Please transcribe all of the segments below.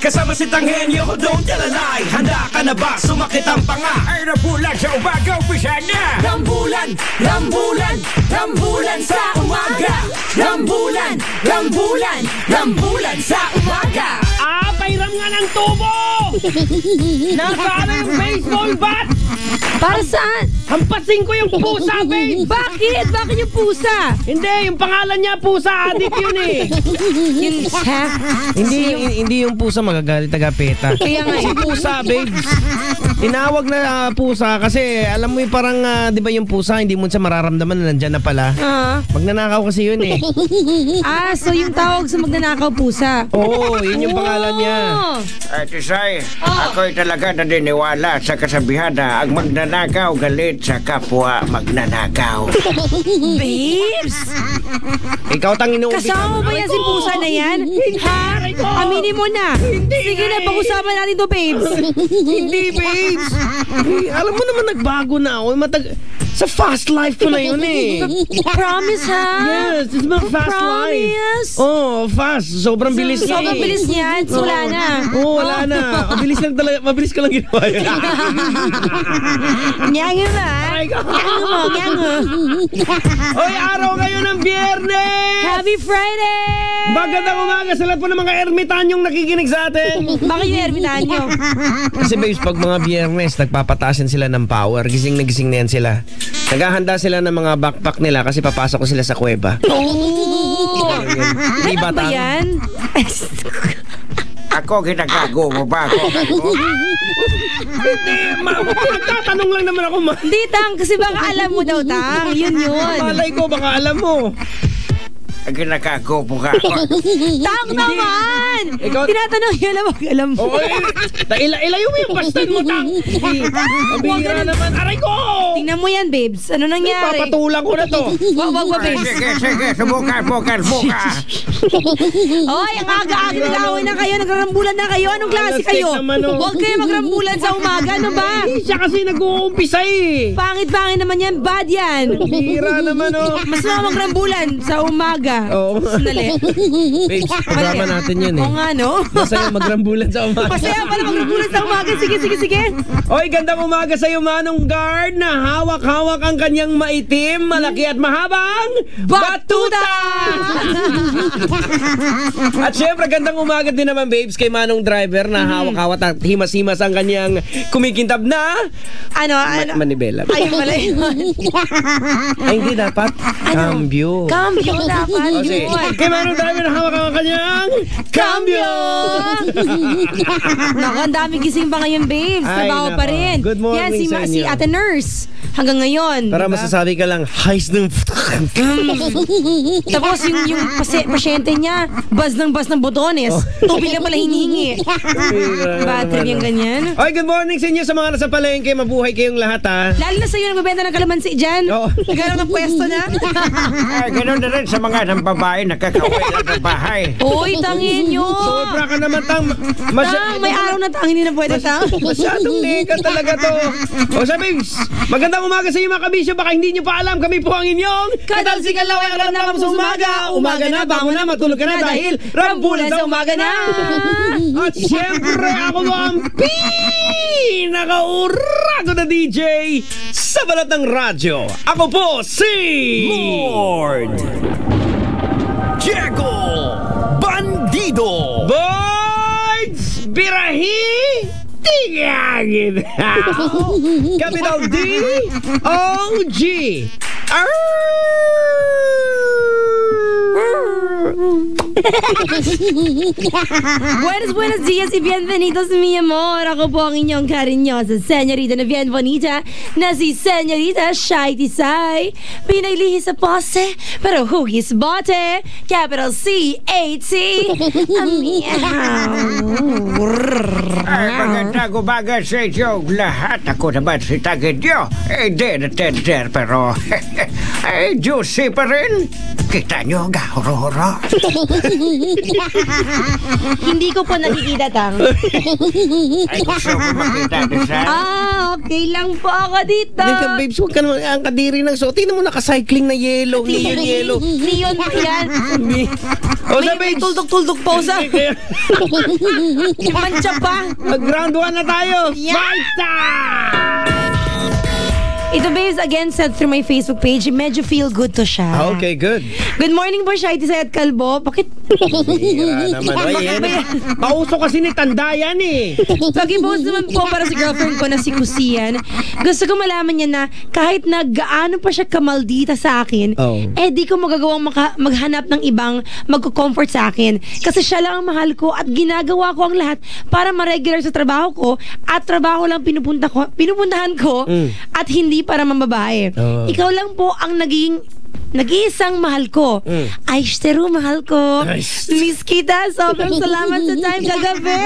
Kasama si Tanghenyo, don't tell a lie. Handa ka na ba? Sumakit ang panga. Ay rambulan sa umaga, umpisa na. Rambulan, rambulan, rambulan sa umaga. Rambulan, rambulan, rambulan sa umaga. Pairam nga ng tubo! Nasaan yung baseball bat? Para saan? Hampasin ko yung pusa, babe! Bakit? Bakit yung pusa? Hindi, yung pangalan niya, pusa. Adik yun eh. Yung ha? Hindi yung pusa magagalit taga-peta. Kaya nga Si pusa, babes. Tinawag na pusa kasi alam mo yung parang, di ba yung pusa, hindi mo siya mararamdaman na nandyan na pala. Magnanakaw kasi yun eh. So yung tawag sa magnanakaw pusa. Oo, yun yung pangalan niya. Tisay, ako'y talaga naniniwala sa kasabihan na ang magnanakaw galit sa kapwa magnanakaw. Babes! Ikaw tang inuubi. Kasama ba yan si pusa na yan? Ha? Aminin mo na. Sige na, pag-usapan natin to, babes. Hindi, babes. Alam mo naman nagbago na ako. Sa fast life ko na yun eh. Promise, ha? Yes, it's my fast life. Promise? Oh, fast. Sobrang bilis niya. Sobrang bilis niyan. So, wala na. Oo, wala na. Mabilis lang talaga. Mabilis ko lang ginawa yun. Nyango ba? Nyango. Hoy, araw ngayon ng Biyernes! Happy Friday! Magandang umaga sa lahat po ng mga ermitanyong nakikinig sa atin. Bakit yung ermitanyo? Kasi babes, pag mga Biyernes, nagpapataasan sila ng power. Gising na yan sila. Naghahanda sila ng mga backpack nila kasi papasok ko sila sa kuweba. Ano ba yan? Ako ginagago mo ba ako? Hindi, nagtatanong lang naman ako, ma. Hindi, Tang, kasi baka alam mo daw, Tang. Yun. Malay ko, baka alam mo. Ginagago mo ka. Tang naman! Ikaw... Tinatanong yun, alam mo. Oo, ilayo mo yung bastan mo, Tang. Mabihira naman. Aray ko! Tingnan mo yan, babes. Ano nangyari? Papatulang ko na to. Wag, babes. Sige, subukan. Oy, ang aga-aga nag-away na kayo, nagrambulan na kayo. Anong klase kayo? Huwag kayo magrambulan sa umaga, ano ba? Siya kasi nag-uumpisa eh. Pangit-pangit naman yan, bad yan. Bihira naman, oh. Mas magrambulan sa umaga. Oo. Sandali. Babes, programa natin yun eh. Oo nga, no? Masaya magrambulan sa umaga. Masaya pala magrambulan sa umaga. Sige. Oy, gandang umaga sa iyo, Manong Guard, na hawak-hawak ang kanyang maitim, malaki at mahabang batuta! At syempre, gandang umaga din naman, babes, kay Manong Driver na hawak-hawak at himas-himas ang kanyang kumikintab na manibela. Ay, pala yun. Ay, hindi dapat. Cambio. Cambio dapat. Okay. Kay Manong Driver na hawak-hawak ang kanyang cambio! Naku, ang daming gising pa ngayon, babes. Ay, Trabaho pa rin. Good morning yan, sa si inyo. Ate Nurse. Hanggang ngayon. Para masasabi ka lang, heist ng... Tapos yung pasyente niya, buzz ng botones. Tubig na pala hinihingi. Bad trip yung ganyan. Oy, good morning sa inyo sa mga nasa palengke. Mabuhay kayong lahat, ha? Lalo na sa'yo nagbebenta ng kalamansi dyan. Nagkaroon ng pwesto na. Ay, ganoon na rin sa mga ng babae nakakaway na sa bahay. Uy, tangin nyo. Sobra ka naman, Tang. Tang, may araw na tang, hindi na pwede, Tang. Masyadong neka talaga to. O sabings, magandang umaga sa inyo mga kabisyo. Baka hindi nyo pa alam, kami po ang inyong katalsikan laway ang ramdam sa umaga. Umaga na, bangon na, matulog ka na dahil rambulan sa umaga na. At syempre, ako mo ang pinakaurago na DJ sa balat ng radyo. Ako po si Lord Diego Bandido. Boys Birahi Tigagin. Capital D O G. Buenos días y bienvenidos, mi amor. Ako po ang inyong karinyosa señorita na bien bonita na si señorita Shy Tisay. Pinaglihi sa pose, pero hugis bote. Capital C-A-T. Ay, magandang umaga sa inyo lahat. Ako naman si Tagedyo. Der, pero juicy pa rin. Kita nyo, gahoro-horo. Hindi ko po nakikita, Tang. Ay, gusto ko makita, Desal. Okay lang po ako dito. Dito, babes, huwag ka naman ang kadiri ng suot. Tingnan mo naka-cycling na yellow, neon yellow. Neon pa yan. O May sa babes, tuldok-tuldok po sa. Mancha pa. Mag-round 1 na tayo. Yeah. Fight time! Ito, babes, again, sent through my Facebook page. Medyo feel good to siya. Okay, good. Good morning po, Shahid Isay at Kalbo. Bakit? Hira naman. Ay, yan. Pauso kasi ni tanda yan eh. Pag-post naman po para sa girlfriend ko na si Kusian. Gusto ko malaman niya na kahit na gaano pa siya kamaldita sa akin, di ko magagawang maghanap ng ibang magko-comfort sa akin. Kasi siya lang ang mahal ko at ginagawa ko ang lahat para ma-regular sa trabaho ko at trabaho lang pinupuntahan ko at hindi para mambabae. Ikaw lang po ang nag-iisang mahal ko. Ay, Shteru, mahal ko. Nice. Miss kita. Sobrang salamat sa time kagabi.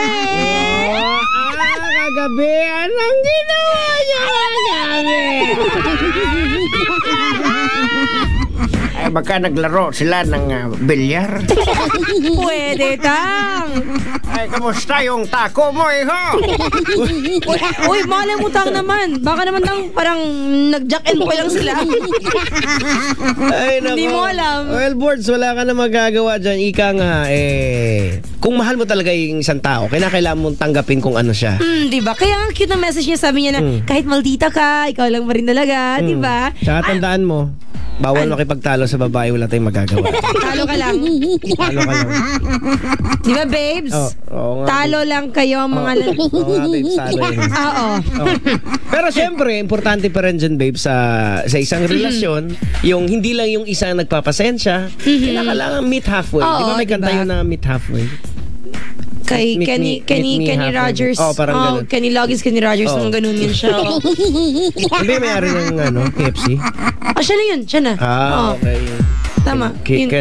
Kagabi, anong ginawa niya kagabi? Ay, baka naglaro sila ng bilyar. Pwede, Tang. Ay, kamusta yung tako mo, iho? Uy, malay mo, Tang naman. Baka naman, Tang, parang nag-jack and boy lang sila. Ay, nako. Hindi mo alam. Well, Boards, wala ka na magagawa dyan. Ika nga, kung mahal mo talaga yung isang tao, kailangan mong tanggapin kung ano siya. Diba? Kaya ang cute na message niya, sabi niya na, kahit maldita ka, ikaw lang pa rin talaga, diba? Tsaka tandaan mo, bawal makipagtalo sa babae, wala tayong magagawa. Talo ka lang. Talo ka lang. Di ba, babes? Oo nga. Talo lang kayo, mga Oo nga, babes, talo yun. Oo. Pero syempre, importante pa rin dyan, babe, sa isang relasyon, yung hindi lang yung isa nagpapasensya, kailangan meet halfway. Di ba may kanta yun na meet halfway? Kay Meet Kenny halfway. Rogers. Parang ganun. Kenny Loggins, Kenny Rogers, nung ganun yun siya. Hindi, may-ari ng KFC? Siya na yun, siya na. Okay. Tama. Yun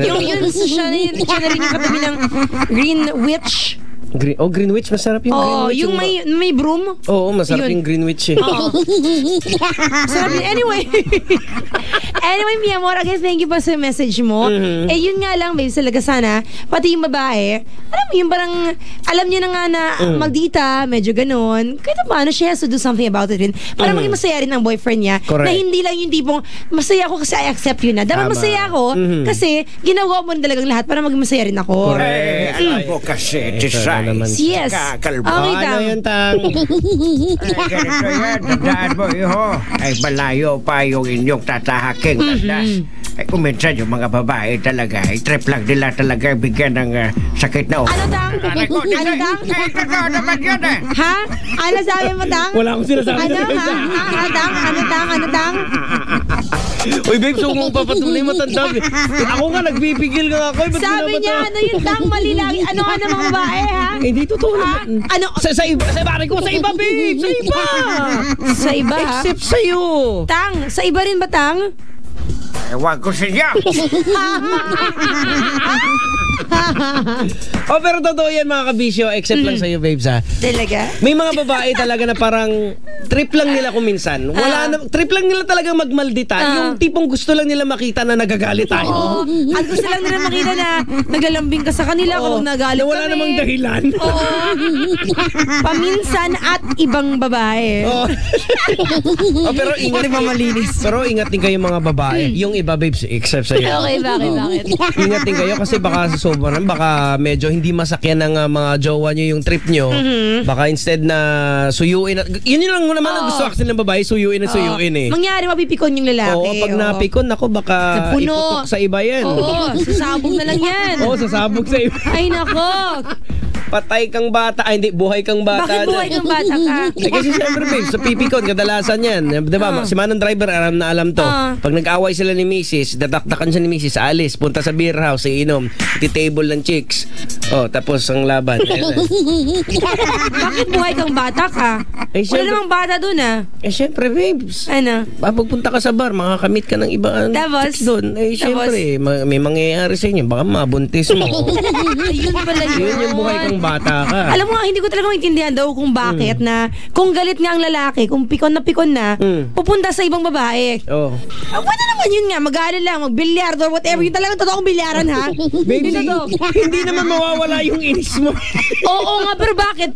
siya na rin yung katabi ng Green Witch. Greenwich, masarap yung Greenwich. Yung may broom. Oo, masarap yung Greenwich eh. Sarap yun. Anyway, mi amor, again, thank you pa sa message mo. Yun nga lang, babe, talaga sana, pati yung babae, alam mo, yung parang, alam niya na nga na maldita, medyo ganun. Kahit paano, she has to do something about it rin. Para maging masaya rin ang boyfriend niya. Correct. Na hindi lang yung tipong, masaya ako kasi I accept you na. Dapat masaya ako, kasi ginawa mo rin talagang lahat para maging masaya rin ako. Correct. Alam ko kasi, Desal. Yes. Kakalbo. Okay, Ano Tang. yun, Tang? Ay, ganito yan. Tandaan mo, iho. Ay, malayo pa yung inyong tatahaking landas. Ay, kung minsan yung mga babae talaga, ay trip lang nila talaga bigyan ng sakit na ulo. Ano, Tang? Aray ko, Ano, Tang? Ay, totoo naman yun eh. Ha? Ano sabi mo, Tang? Wala akong sinasabi. Ano, ha? Ano, Tang? Ano, Tang? Uy, babe, so kung papatuloy mo tanda. Ako nga, nagbibigil nga ako. Sabi niya, ano yung Tang? Mali lagi. Ano ka ng mga babae, ha? Hindi totoo Ha? naman. Ano? Sa iba, ko, sa iba, babe. Sa iba. Sa iba, ha? Except sa'yo. Tang, sa iba rin ba, Tang? Ewan ko sa inyo. Pero totoo yan, mga kabisyo. Except lang sa'yo, babes, ha? Talaga? May mga babae talaga na parang trip lang nila kung minsan. Trip lang nila talagang magmaldita. Yung tipong gusto lang nila makita na nagagalit tayo. Oo. At gusto lang nila makita na naglalambing ka sa kanila kapag nagalit na wala kami. namang dahilan. Oo. Paminsan at ibang babae. Pero ingat. Pero ingat din kayo mga babae. Yung iba, babes, except sa'yo. Okay, bakit? Ingat din kayo kasi baka sa sobrang, baka medyo hindi masakyan ng mga jowa nyo yung trip nyo. Baka instead na suyuin. Yun lang naman ang gusto kasi ng babae, suyuin at suyuin eh. Mangyari, mapipikon yung lalaki. Oo, pag napikon, ako baka Napuno. iputok sa iba yan. Oo, sasabog na lang yan. Oo, sasabog sa iba. Ay, nako. Patay kang bata. Ay, hindi, buhay kang bata. Bakit buhay kang bata ka? Kasi siyempre, babe, sa pipikon, kadalasan yan. Diba, si manang driver, alam na alam to. Pag nag-away sila ni Mrs., dadakdakan siya ni Mrs., alis, punta sa beer house, iinom, titable ng chicks. Tapos ang laban. Bakit buhay kang bata ka? Eh, Wala namang bata dun, ah. Siyempre, babes. Ano? Pagpunta ka sa bar, makakamit ka ng iba Tapos? chicks doon. Siyempre, may mangyayari sa inyo. Baka mabuntis mo. Ayun pala yun. Yun yung buhay kang bata ka. Alam mo nga, hindi ko talaga maintindihan daw kung bakit na kung galit nga ang lalaki, kung pikon na, pupunta sa ibang babae. Oh. Pwede naman yun nga, mag-aaral lang, mag-bilyar or whatever. Yung talagang totoong bilyaran, ha? Baby, Hindi hindi naman mawawala yung inis mo. Oo nga, pero bakit?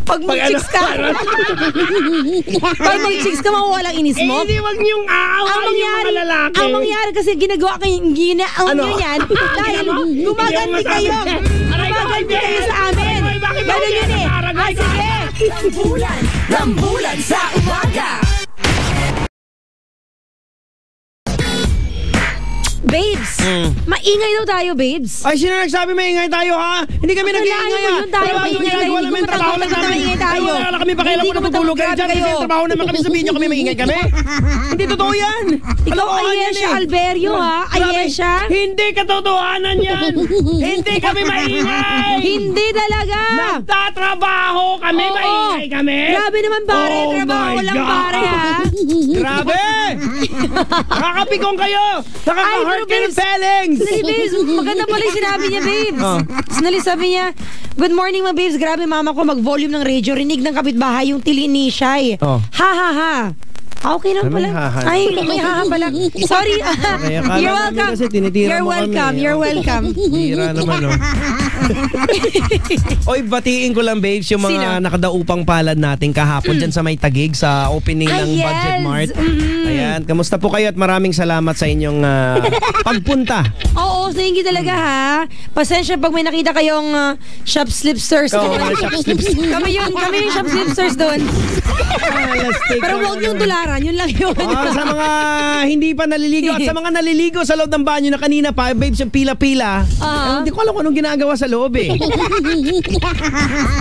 Pag mag-chicks ka, pag mag-chicks ka, mawawalang inis mo? Hindi, wag niyong aawain yung mga lalaki. Ang mangyari kasi ginagawa kayo, nyo yan, dahil gumaganti kayo. Gumaganti kayo sa amin. Ganun yun eh. Sige. Rambulan sa umaga. Babes, maingay daw tayo, babes. Ay, sino nagsabi maingay tayo, ha? Hindi kami nag-iingay, ha? Yun tayo, maingay. Hindi ko trabaho lang namin. maingay tayo. Wala kami pakialam kung natutulog kayo dyan. Kasi trabaho naman kami, sabihin nyo kami maingay kami. Hindi totoo yan. Ikaw, Ayesha Alberio, ha? Ayesha? Hindi katotohanan yan. Hindi kami maingay. Hindi talaga. Nagtatrabaho kami, maingay kami. Grabe naman, pare. Oh Trabaho my lang, God. pare, ha? Grabe! Nakakapikong kayo! Nakaka-hurt pero kayo ng babes, feelings! Sandali, babes. Maganda pala yung sinabi niya, babes. Sandali, sabi niya, good morning, mga babes. Grabe, mama ko mag-volume ng radio. Rinig ng kapitbahay yung tili ni Shai. Oh. Ha, ha, ha. Okay lang pala. Ay, may haha pala. Sorry. You're welcome. Kasi tinitira You're mo welcome. kami. You're welcome. Hira naman, oh. Oy, batiin ko lang, babes, yung mga nakadaupang palad natin kahapon dyan sa may Taguig sa opening ng yes. Budget Mart. Ayan, kamusta po kayo at maraming salamat sa inyong pagpunta. Oo, thank you talaga, ha. Pasensya pag may nakita kayong shop slipsters. Shop slips. Kami yung shop slipsters doon. Pero huwag niyong tularan. Yun lang yun. Sa mga hindi pa naliligo at sa mga naliligo sa loob ng banyo na kanina pa, babes, yung pila-pila. Hindi ko alam kung anong ginagawa sa loob eh.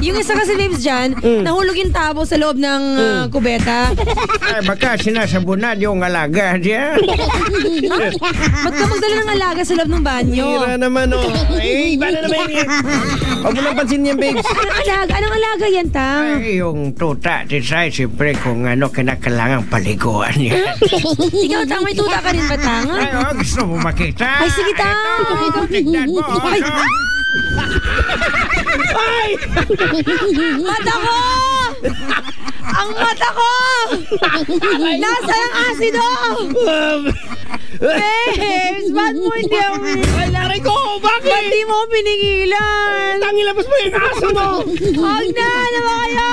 Yung isa kasi, babes, dyan, nahulog yung tabo sa loob ng kubeta. Ay, baka sinasabunan yung alaga diyan. Ba't ka magdala ng alaga sa loob ng banyo? Hira naman, oh. Eh, iba na naman yan. Huwag mo lang pansin yan, babes. Anong alaga yan, Tang? Ay, yung tuta, tisay, siyempre kung ano kinakailangang paliguan yan. Ikaw, Tang, may tuta ka rin ba, Tang? Ay, oh, gusto mo makita? Ay, sige, Tang. Ito, tignan mo. Ay. Ano? Ay! Mata ko! Ang mata ko! Nasa ang asido! Babes, ba't mo hindi ako Ay, lari ko! Bakit? Ba't di mo pinigilan? Tangilabas mo yung aso mo! Huwag na! Ano ba kayo?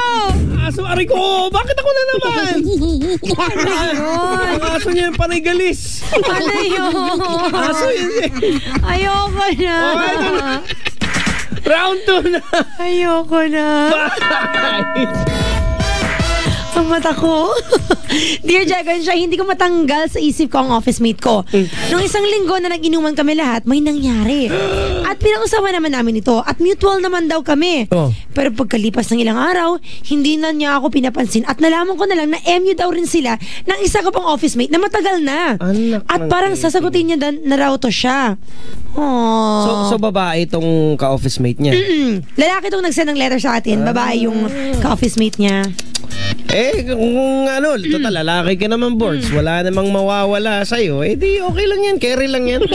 Aso, ari ko! Bakit ako na naman? Ang aso niya yung panay galis. Ano yun? Aso yun eh. Ayoko na. Oh, ito na. Round 2 na. Ayoko na. Bye! Ang mata ko. Dear Jagan, siya, hindi ko matanggal sa isip ko ang office mate ko. Nung isang linggo na nag-inuman kami lahat, may nangyari. At pinag-usapan naman namin ito. At mutual naman daw kami. Oh. Pero pagkalipas ng ilang araw, hindi na niya ako pinapansin. At nalaman ko na lang na MU daw rin sila ng isa ko pang office mate na matagal na. Anak At ng parang titi. sasagutin niya na raw to siya. Aww. So babae itong ka-office mate niya? Lalaki itong nag-send ng letter sa atin. Babae yung ka-office mate niya. Eh, kung ano, total, lalaki ka naman, Borgs. Wala namang mawawala sa'yo. Eh, di okay lang yan. Carry lang yan.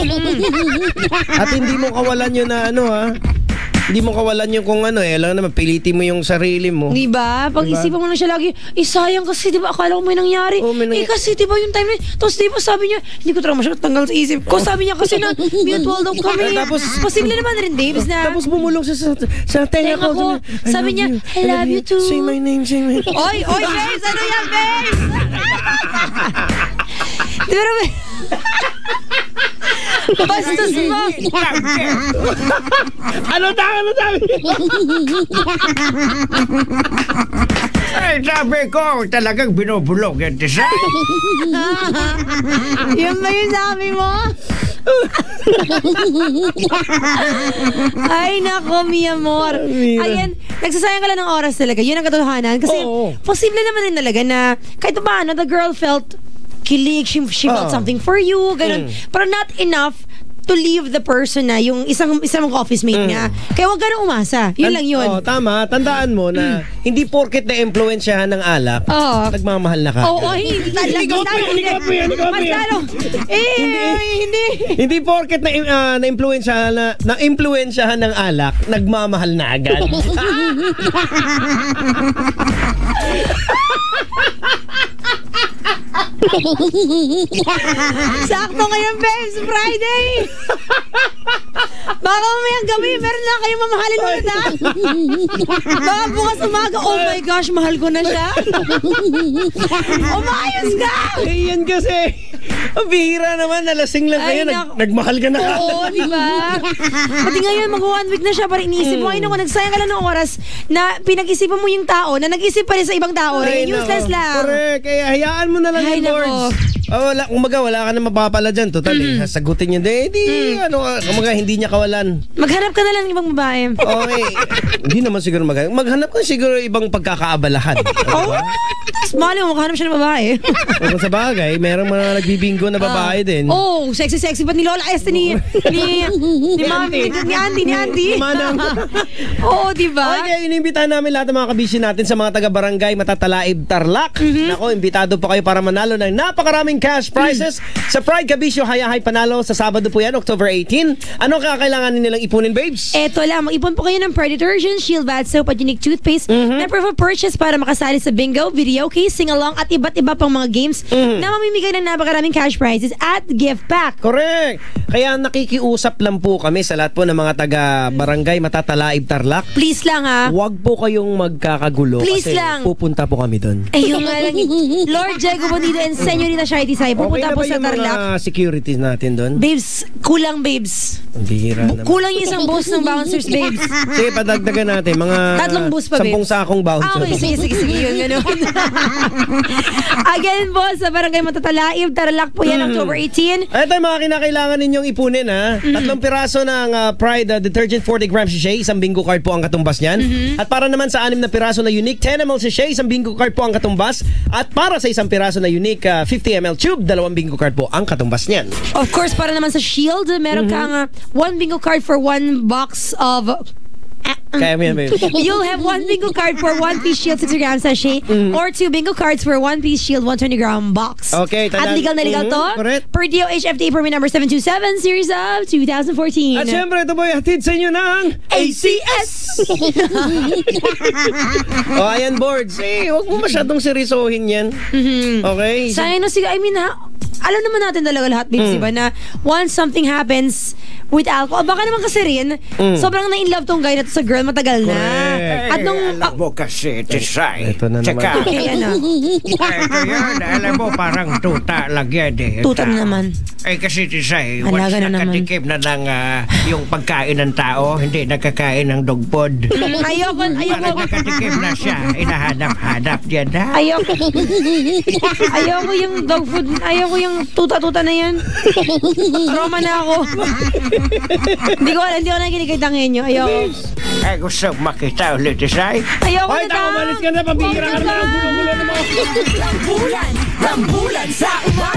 At hindi mo kawalan yun na ano, ha? Hindi mo kawalan yung kung ano, lang naman, pilitin mo yung sarili mo. Diba? Pag-isipan mo lang siya lagi, sayang kasi, diba, akala ko may nangyari. Oh, may nangyari. Kasi, diba, yung time na, tapos, diba, sabi niya, hindi ko talaga masyadong tanggal sa isip ko. Sabi niya kasi na, mutual daw kami. Tapos, posible naman rin, Davis, na. Tapos bumulong siya sa tenga ko. Sabi niya, I love you too. Say my name, say my name. Oy, babes, ano yan, babes? Diba, bastos mo. Ano sabi? Ay, sabi ko, talagang binubulog yan, tisay. Yun ba yung sabi mo? Ay, nako, mi amor. Ayan, nagsasayang ka lang ng oras talaga. Yun ang katotohanan. Kasi, posible naman rin talaga na, kahit pa ano, the girl felt kilig, she felt something for you, ganun. Pero not enough to leave the person na yung isang office mate niya. Kaya wag ka na umasa. Yun lang yun. Oh, tama. Tandaan mo na hindi porket na-influensyahan ng alak, Oo. nagmamahal na ka. Oo, hindi. Mas lalo. Hindi. Hindi porket na-influensyahan ng alak, nagmamahal na agad. Sakto ngayon, babes. Friday. Baka mamayang gabi, meron na kayong mamahalin ulit, ha? Baka bukas umaga, oh my gosh, mahal ko na siya. Umayos ka! Eh, yan kasi. Ang bihira naman, nalasing lang kayo, nagmahal ka na. Oo, di ba? Pati ngayon, mag-1 week na siya, para iniisip mo, ay naku, nagsayang ka lang ng oras na pinag-isipan mo yung tao, na nag-isip pa rin sa ibang tao, useless lang. Correct, kaya hayaan mo na lang yung Lords. Wala ka na mapapala dyan. Total, sasagutin niya. Hindi niya kawalan. Maghanap ka na lang ng ibang babae. Okay. Hindi naman siguro maghanap. Maghanap ka siguro ibang pagkakaabalahan. Oo. Tapos mali mo, maghanap siya ng babae. Kung sa bagay, merong mga nagbibingo na babae din. Oh, sexy pa ni Lola Este ni Mami, ni Auntie. Manang. Oo, diba? Okay, inimbitahan namin lahat ng mga kabisyo natin sa mga taga-barangay Matatalaib, Tarlac. Nako, imbitado po kayo para manalo ng napakaraming cash prizes sa Pride Kabisyo Hayahay Panalo sa Sabado po yan, October 18. Ano kakailangan nilang ipunin, babes? Eto lang, mag-ipon po kayo ng Pride Detergent, Shield Bath Soap at Unique Toothpaste na proof of purchase para makasali sa bingo, video case, sing-along at iba't iba pang mga games na mamimigay ng napakaraming cash prizes at gift pack. Correct! Kaya nakikiusap lang po kami sa lahat po ng mga taga-barangay Matatalaib, Tarlac. Please lang, ha? Huwag po kayong magkakagulo. Please kasi lang. Pupunta po kami doon. Ayun nga lang. Lord Diego Bonito and Señorita Shaiti Sai, pupunta po sa Tarlac. Mga securities natin doon? Babes, kulang, babes. Ang bihira naman. Kulang yung isang boss ng bouncers, babes. Sige, padagdagan natin. Mga 3 bus pa, babes. 10 sakong bouncers. Okay, sige, yun, gano'n. Again po, sa Barangay Matatalaib, Tarlac po yan, October 18. Ito yung mga kinakailangan ninyong ipunin, ha? 3 piraso ng Pride Detergent 40 grams sachet, isang bingo card po ang katumbas niyan. At para naman sa 6 na piraso na Unique 10 ml sachet, isang bingo card po ang katumbas. At para sa 1 piraso na Unique 50 ml tube, 2 bingo card po ang katumbas niyan. Of course, para naman sa Shield, meron kang 1 bingo card for 1 box of... Kaya mo yan, babe. You'll have 1 bingo card for 1 piece Shield 60 gram sachet or 2 bingo cards for 1 piece Shield 120 gram box. Okay, at legal na legal to. Correct. Per DOH-FTA permit number 727 series of 2014. At syempre, ito po yung hatid sa inyo ng ACS! Ayan, boards. Huwag mo masyadong seryosohin yan. Okay? Sayang no, I mean, alam naman natin talaga lahat, babes, diba, na once something happens with alcohol, baka naman kasi rin, sobrang na-in-love tong guy na to sa girl, matagal na. At nung... alam mo kasi, Tisay. Ito na naman. Tsaka, Okay, ano? ito yan, alam mo, parang tuta lang yan eh. Tuta na naman. Ay kasi Tisay, Alaga once na naman. nakatikim na ng yung pagkain ng tao, hindi nakakain ng dog food. Ayoko. Parang nakatikim na siya, inahanap-hanap yan na. Ayoko yung dog food. Ayoko yung tuta-tuta na yan. Trauma na ako. Hindi ko nakikinig kay Tangenyo. Ayoko. Ay, gusto makita ulit, Tisay. Ayoko Hoy, na tao, malis ka na, pabihira ka naman ang gulo-gulo naman. Rambulan sa umaga.